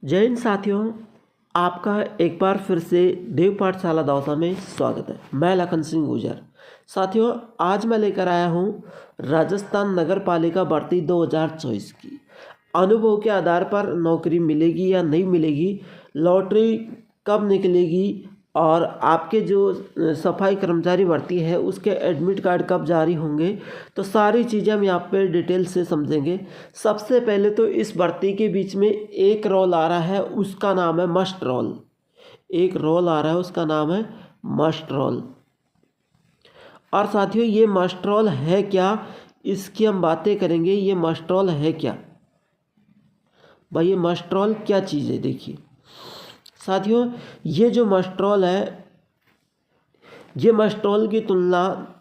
जय हिंद साथियों, आपका एक बार फिर से देव पाठशाला दौसा में स्वागत है। मैं लखन सिंह गुजर। साथियों, आज मैं लेकर आया हूँ राजस्थान नगर पालिका भर्ती 2024 की। अनुभव के आधार पर नौकरी मिलेगी या नहीं मिलेगी, लॉटरी कब निकलेगी और आपके जो सफाई कर्मचारी भर्ती है उसके एडमिट कार्ड कब जारी होंगे, तो सारी चीज़ें हम यहाँ पे डिटेल से समझेंगे। सबसे पहले तो इस भर्ती के बीच में एक रोल आ रहा है, उसका नाम है मस्ट रोल। एक रोल आ रहा है, उसका नाम है मस्ट रोल। और साथियों, ये मस्ट रोल है क्या, इसकी हम बातें करेंगे। ये मस्ट रोल है क्या भाई, ये मस्ट रोल क्या चीज़ है। देखिए साथियों, ये जो मस्ट रोल है, ये मस्ट रोल की तुलना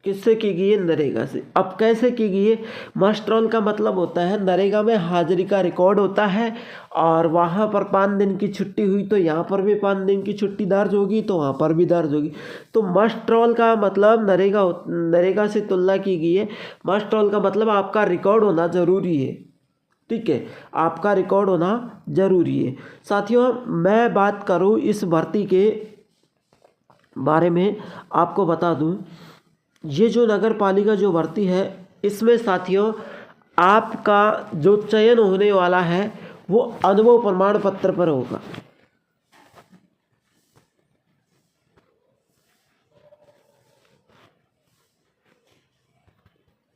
किससे की गई है? नरेगा से। अब कैसे की गई है? मस्ट रोल का मतलब होता है नरेगा में हाजिरी का रिकॉर्ड होता है और वहाँ पर 5 दिन की छुट्टी हुई तो यहाँ पर भी 5 दिन की छुट्टी दर्ज होगी, तो वहाँ पर भी दर्ज होगी। तो मस्ट रोल का मतलब नरेगा से तुलना की गई है। मस्ट रोल का मतलब आपका रिकॉर्ड होना ज़रूरी है। ठीक है, आपका रिकॉर्ड होना ज़रूरी है। साथियों, मैं बात करूँ इस भर्ती के बारे में, आपको बता दूँ, ये जो नगर पालिका जो भर्ती है, इसमें साथियों आपका जो चयन होने वाला है वो अनुभव प्रमाण पत्र पर होगा।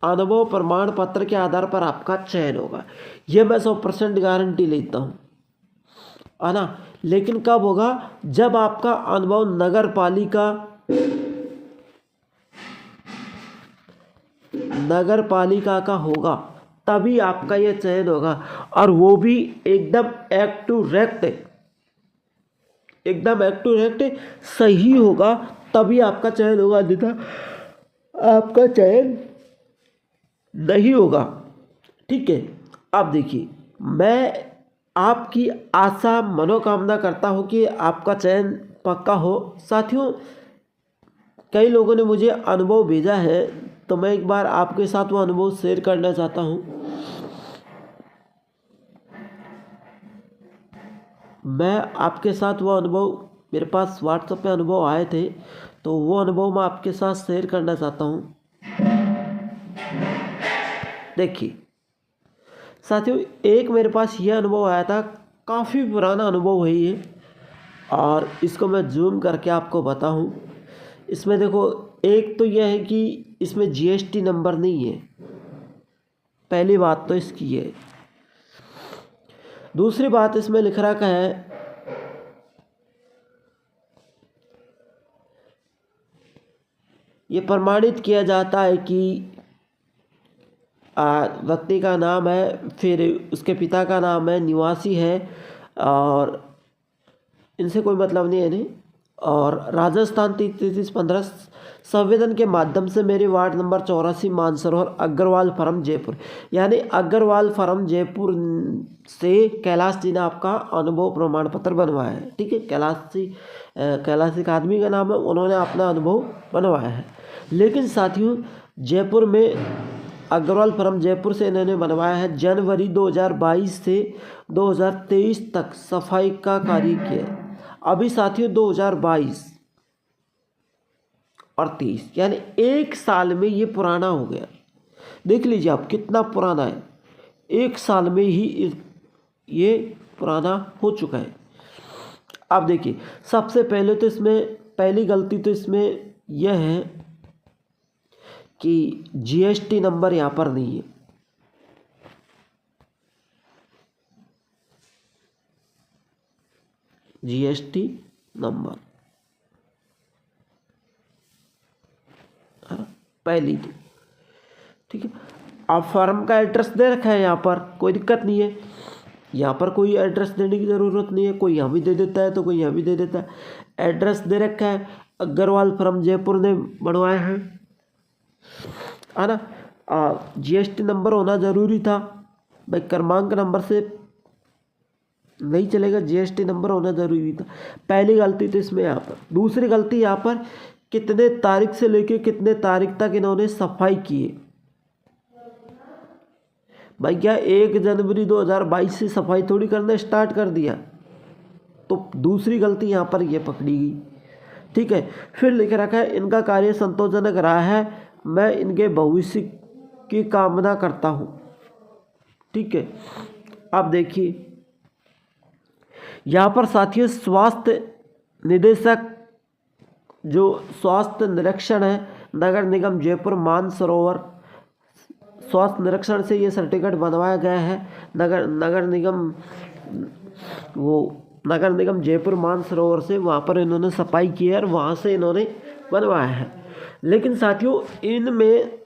अनुभव प्रमाण पत्र के आधार पर आपका चयन होगा। ये मैं 100% गारंटी लेता हूँ, है ना। लेकिन कब होगा? जब आपका अनुभव नगर पालिका का होगा, तभी आपका ये चयन होगा। और वो भी एकदम एक्ट टू एक्ट सही होगा, तभी आपका चयन होगा, अन्यथा आपका चयन नहीं होगा। ठीक है। अब देखिए, मैं आपकी आशा मनोकामना करता हूँ कि आपका चयन पक्का हो। साथियों, कई लोगों ने मुझे अनुभव भेजा है, तो मैं एक बार आपके साथ वो अनुभव शेयर करना चाहता हूँ। मैं आपके साथ वो अनुभव, मेरे पास व्हाट्सएप पे अनुभव आए थे, तो वो अनुभव मैं आपके साथ शेयर करना चाहता हूँ। देखिए साथियों, एक मेरे पास ये अनुभव आया था, काफ़ी पुराना अनुभव है ये, और इसको मैं जूम करके आपको बताऊं। इसमें देखो, एक तो यह है कि इसमें जीएसटी नंबर नहीं है, पहली बात तो इसकी है। दूसरी बात, इसमें लिख रखा है ये प्रमाणित किया जाता है कि व्यक्ति का नाम है, फिर उसके पिता का नाम है, निवासी है, और इनसे कोई मतलब नहीं है नहीं। और राजस्थान 3315 संवेदन के माध्यम से मेरे ward number 84 Mansarovar Agrawal firm Jaipur, यानी अग्रवाल फर्म जयपुर से कैलाश जी ने आपका अनुभव प्रमाण पत्र बनवाया है। ठीक है, कैलाश एक आदमी का नाम है, उन्होंने अपना अनुभव बनवाया है। लेकिन साथियों, जयपुर में अग्रवाल फर्म जयपुर से इन्होंने बनवाया है। जनवरी 2022 से 2023 तक सफाई का कार्य किया। अभी साथियों 2022 और 23, यानी 1 साल में ये पुराना हो गया। देख लीजिए आप कितना पुराना है, 1 साल में ही ये पुराना हो चुका है। अब देखिए, सबसे पहले तो इसमें पहली गलती तो इसमें यह है कि जीएसटी नंबर यहाँ पर नहीं है। जीएसटी नंबर पहली तो ठीक है। अब फर्म का एड्रेस दे रखा है, यहाँ पर कोई दिक्कत नहीं है, यहाँ पर कोई एड्रेस देने की ज़रूरत नहीं है। कोई यहाँ भी दे देता है तो कोई यहाँ भी दे देता है। एड्रेस दे रखा है, अग्रवाल फर्म जयपुर ने बनवाया है ना। जीएसटी नंबर होना ज़रूरी था भाई, क्रमांक नंबर से नहीं चलेगा, जीएसटी नंबर होना ज़रूरी था। पहली गलती तो इसमें यहाँ पर। दूसरी गलती यहाँ पर कितने तारीख से लेके कितने तारीख तक इन्होंने सफाई की है? भाई क्या 1 जनवरी 2022 से सफाई थोड़ी करना स्टार्ट कर दिया? तो दूसरी गलती यहाँ पर ये पकड़ी गई। ठीक है, फिर लिख रखा है इनका कार्य संतोषजनक रहा है, मैं इनके भविष्य की कामना करता हूँ। ठीक है, अब देखिए यहाँ पर साथियों स्वास्थ्य निदेशक जो स्वास्थ्य निरीक्षण है नगर निगम जयपुर मानसरोवर, स्वास्थ्य निरीक्षण से ये सर्टिफिकेट बनवाया गया है। नगर निगम जयपुर मानसरोवर से वहाँ पर इन्होंने सफाई की है और वहाँ से इन्होंने बनवाया है। लेकिन साथियों इनमें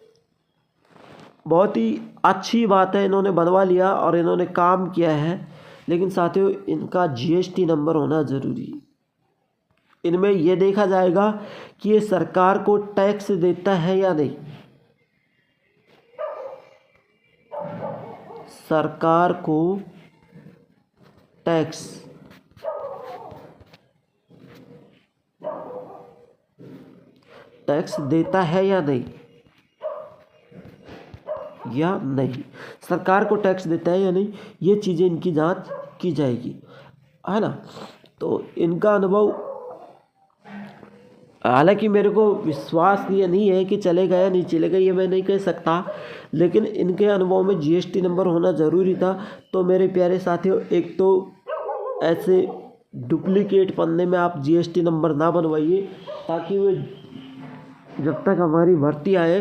बहुत ही अच्छी बात है, इन्होंने बनवा लिया और इन्होंने काम किया है, लेकिन साथियों इनका जीएसटी नंबर होना ज़रूरी है। इनमें यह देखा जाएगा कि ये सरकार को टैक्स देता है या नहीं। सरकार को टैक्स देता है या नहीं, सरकार को टैक्स देता है या नहीं, ये चीज़ें इनकी जांच की जाएगी, है ना। तो इनका अनुभव, हालांकि मेरे को विश्वास ये नहीं है कि चलेगा या नहीं चलेगा, ये मैं नहीं कह सकता, लेकिन इनके अनुभव में जीएसटी नंबर होना ज़रूरी था। तो मेरे प्यारे साथियों, एक तो ऐसे डुप्लीकेट पन्ने में आप जीएसटी नंबर ना बनवाइए, ताकि वो जब तक हमारी भर्ती आए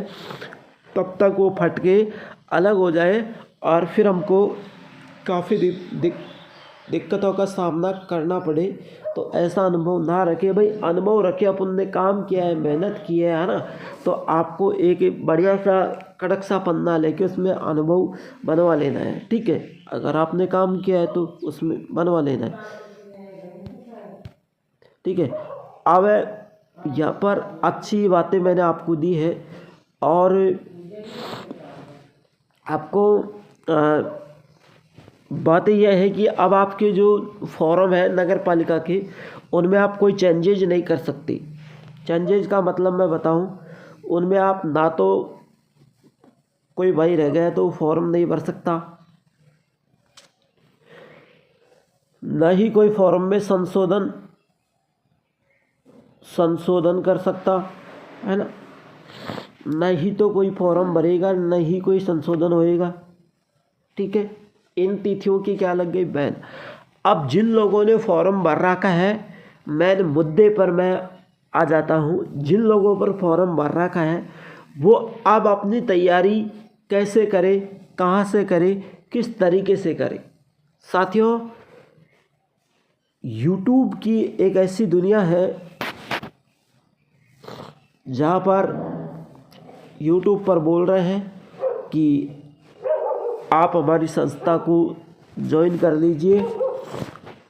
तब तक वो फट के अलग हो जाए और फिर हमको काफ़ी दिक्कतों का सामना करना पड़े। तो ऐसा अनुभव ना रखे भाई, अनुभव रखे अपन ने काम किया है, मेहनत की है ना। तो आपको एक बढ़िया सा कड़क सा पन्ना लेके उसमें अनुभव बनवा लेना है। ठीक है, अगर आपने काम किया है तो उसमें बनवा लेना है। ठीक है, अब यहाँ पर अच्छी बातें मैंने आपको दी है और आपको बात यह है कि अब आपके जो फॉर्म है नगर पालिका के, उनमें आप कोई चेंजेज नहीं कर सकते। चेंजेज का मतलब मैं बताऊं, उनमें आप ना तो कोई भाई रह गया तो फॉर्म नहीं भर सकता, न ही कोई फॉर्म में संशोधन कर सकता है ना, न ही तो कोई फॉर्म भरेगा, न ही कोई संशोधन होएगा। ठीक है, इन तिथियों की क्या लग गई बैन। अब जिन लोगों ने फॉर्म भर रखा है, मेन मुद्दे पर मैं आ जाता हूँ। जिन लोगों पर फॉर्म भर रखा है वो अब अपनी तैयारी कैसे करें, कहाँ से करें, किस तरीके से करें। साथियों, यूट्यूब की एक ऐसी दुनिया है जहाँ पर यूट्यूब पर बोल रहे हैं कि आप हमारी संस्था को ज्वाइन कर लीजिए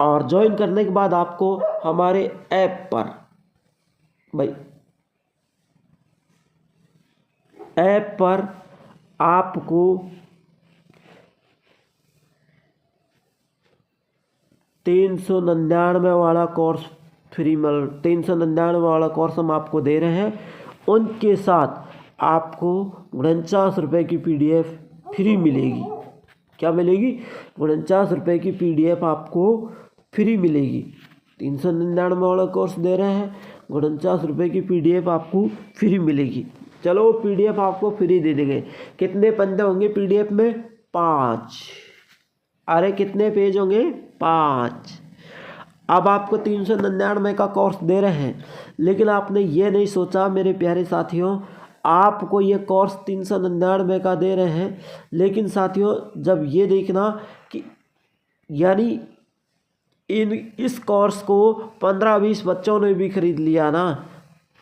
और ज्वाइन करने के बाद आपको हमारे ऐप पर आपको 399 वाला कोर्स फ्री 399 वाला कोर्स हम आपको दे रहे हैं। उनके साथ आपको 49 रुपये की PDF फ्री मिलेगी। क्या मिलेगी? 49 रुपये की PDF आपको फ्री मिलेगी। 399 वाला कोर्स दे रहे हैं, 49 रुपये की PDF आपको फ्री मिलेगी। चलो PDF आपको फ्री दे देंगे। कितने पन्ने होंगे PDF में? 5। अरे कितने पेज होंगे? 5। अब आपको 399 का कोर्स दे रहे हैं, लेकिन आपने ये नहीं सोचा मेरे प्यारे साथियों, आपको ये कोर्स 399 का दे रहे हैं, लेकिन साथियों जब ये देखना कि यानी इस कोर्स को 15-20 बच्चों ने भी खरीद लिया ना,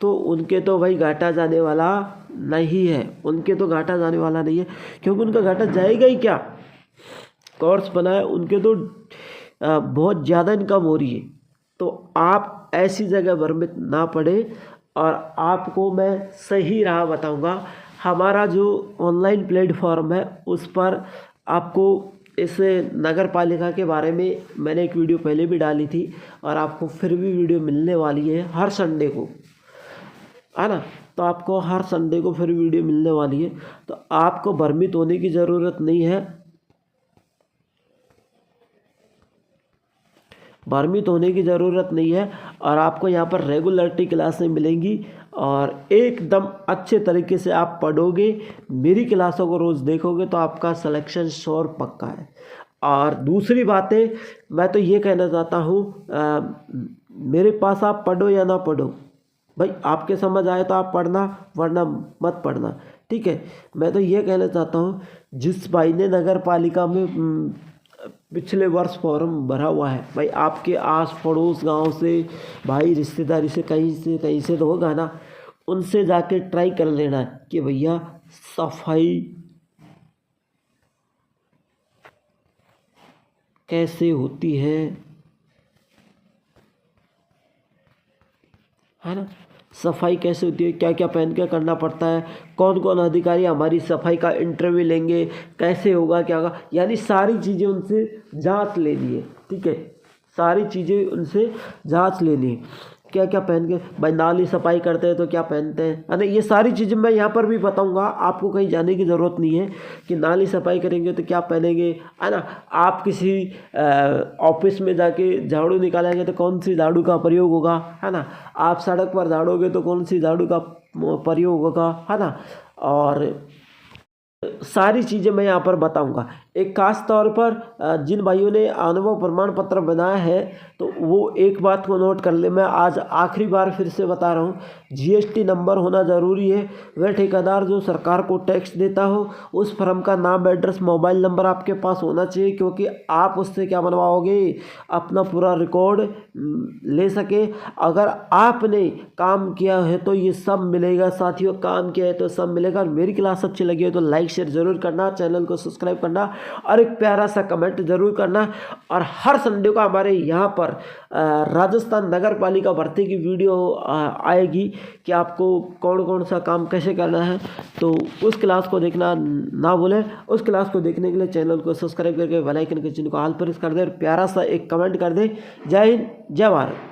तो उनके तो भाई घाटा जाने वाला नहीं है। उनके तो घाटा जाने वाला नहीं है, क्योंकि उनका घाटा जाएगा ही क्या। कोर्स बनाए उनके तो बहुत ज़्यादा इनकम हो रही है। तो आप ऐसी जगह भ्रमित ना पड़े और आपको मैं सही राह बताऊंगा। हमारा जो ऑनलाइन प्लेटफॉर्म है उस पर आपको इस नगर पालिका के बारे में मैंने एक वीडियो पहले भी डाली थी और आपको फिर भी वीडियो मिलने वाली है हर संडे को। है ना। तो आपको हर संडे को फिर वीडियो मिलने वाली है, तो आपको भ्रमित होने की ज़रूरत नहीं है, भ्रमित होने की ज़रूरत नहीं है। और आपको यहाँ पर रेगुलरिटी क्लासें मिलेंगी और एकदम अच्छे तरीके से आप पढ़ोगे, मेरी क्लासों को रोज़ देखोगे तो आपका सिलेक्शन श्योर पक्का है। और दूसरी बात है, मैं तो ये कहना चाहता हूँ, मेरे पास आप पढ़ो या ना पढ़ो, भाई आपके समझ आए तो आप पढ़ना, वरना मत पढ़ना, ठीक है। मैं तो ये कहना चाहता हूँ, जिस भाई ने नगर पालिका में पिछले वर्ष फॉर्म भरा हुआ है, भाई आपके आस पड़ोस गांव से, भाई रिश्तेदारी से कहीं से तो होगा ना, उनसे जाके ट्राई कर लेना कि भैया सफाई कैसे होती है ना, सफाई कैसे होती है, क्या क्या पहन के करना पड़ता है, कौन कौन अधिकारी हमारी सफाई का इंटरव्यू लेंगे, कैसे होगा क्या होगा, यानी सारी चीज़ें उनसे जांच लेनी है, ठीक है। सारी चीज़ें उनसे जांच लेनी है, क्या क्या पहन के, भाई नाली सफाई करते हैं तो क्या पहनते हैं, है ना। ये सारी चीज़ें मैं यहाँ पर भी बताऊँगा, आपको कहीं जाने की ज़रूरत नहीं है कि नाली सफाई करेंगे तो क्या पहनेंगे, है ना। आप किसी ऑफिस में जाके झाड़ू निकालेंगे तो कौन सी झाड़ू का प्रयोग होगा, है ना। आप सड़क पर झाड़ोगे तो कौन सी झाड़ू का प्रयोग होगा, है ना। और सारी चीज़ें मैं यहाँ पर बताऊंगा। एक खास तौर पर जिन भाइयों ने अनुभव प्रमाण पत्र बनाया है तो वो एक बात को नोट कर ले, मैं आज आखिरी बार फिर से बता रहा हूँ, जीएसटी नंबर होना ज़रूरी है। वह ठेकेदार जो सरकार को टैक्स देता हो, उस फर्म का नाम, एड्रेस, मोबाइल नंबर आपके पास होना चाहिए, क्योंकि आप उससे क्या बनवाओगे, अपना पूरा रिकॉर्ड ले सके। अगर आपने काम किया है तो ये सब मिलेगा साथियों, काम किया है तो सब मिलेगा। और मेरी क्लास अच्छी लगी है तो लाइक शेयर ज़रूर करना, चैनल को सब्सक्राइब करना और एक प्यारा सा कमेंट ज़रूर करना। और हर संडे को हमारे यहाँ पर राजस्थान नगर पालिका भर्ती की वीडियो आएगी कि आपको कौन कौन सा काम कैसे करना है, तो उस क्लास को देखना ना भूलें। उस क्लास को देखने के लिए चैनल को सब्सक्राइब करके बेल आइकन के चिन्ह को ऑल प्रेस कर दे और प्यारा सा एक कमेंट कर दे। जय हिंद, जय भारत।